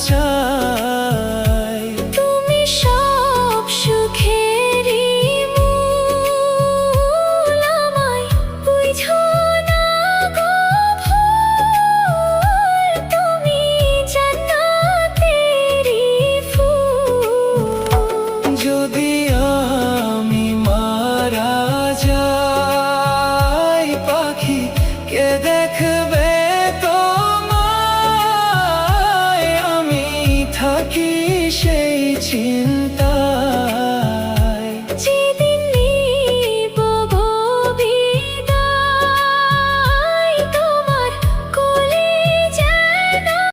চাই। তুমি সব সুখেরই মূল, আমায় বুঝো না গো ভুল। তুমি জান্নাতেরই ফুল। যদি আমি মারা যাই পাখি, কে দেখবে তোমায়? আমি থাকি সেই চিন্তা